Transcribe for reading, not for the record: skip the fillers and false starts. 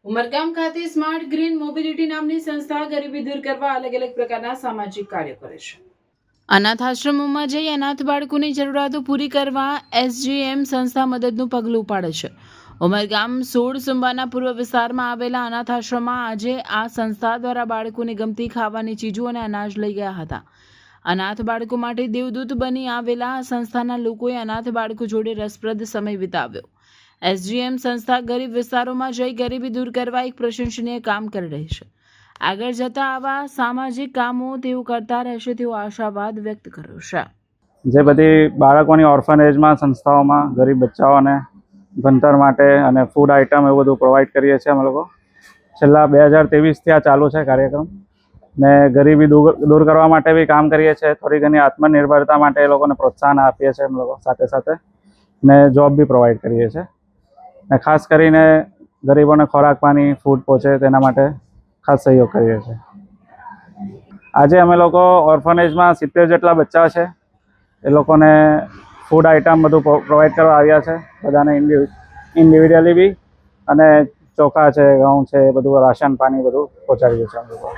ઉમરગામ ખાતે smart green mobility નામની સંસ્થા ગરીબી દૂર કરવા અલગ અલગ પ્રકારના સામાજિક કાર્યો કરે છે. અનાથ આશ્રમોમાં જઈ અનાથ બાળકોની જરૂરિયાતો પૂરી કરવા એસજીએમ સંસ્થા મદદનું પગલું ઉપાડે છે. ઉમરગામ 16 સુંબાના પૂર્વ વિસ્તારમાં આવેલા અનાથ આશ્રમમાં આજે આ સંસ્થા દ્વારા બાળકોને ગમતી ખાવાની ચીજો અને અનાજ લઈ ગયા હતા. અનાથ બાળકો માટે દેવદૂત બની આવેલા આ સંસ્થાના લોકોએ અનાથ બાળકો જોડે રસપ્રદ સમય વિતાવ્યો. એસજીએમ સંસ્થા ગરીબ વિસ્તારોમાં જઈ ગરીબી દૂર કરવા એક પ્રશંસનીય કામ કરી રહી છે. આગળ જતા આવા સામાજિક કામો તેઓ કરતા રહેશે તેવો આશાવાદ વ્યક્ત કર્યો છે. જે બધી બાળકોની ઓર્ફનેજમાં સંસ્થાઓમાં ગરીબ બચ્ચાઓને ભણતર માટે અને ફૂડ આઇટમ એવું બધું પ્રોવાઈડ કરીએ છીએ અમે લોકો. છેલ્લા 2023થી આ ચાલુ છે કાર્યક્રમ ને ગરીબી દૂર કરવા માટે બી કામ કરીએ છીએ. થોડી ઘણી આત્મનિર્ભરતા માટે એ લોકોને પ્રોત્સાહન આપીએ છીએ અમે લોકો સાથે સાથે ને જોબ બી પ્રોવાઈડ કરીએ છીએ ને ખાસ કરીને ગરીબોને ખોરાક પાણી ફૂડ પહોંચે તેના માટે ખાસ સહયોગ કરીએ છીએ. આજે અમે લોકો ઓર્ફનેજમાં 70 જેટલા બચ્ચા છે એ લોકોને ફૂડ આઇટમ બધું પ્રોવાઈડ કરવા આવ્યા છે. બધાને ઇન્ડિવિડ્યુઅલી બી અને ચોખા છે, ઘઉં છે, બધું રાશન પાણી બધું પહોંચાડીએ છીએ અમે લોકો.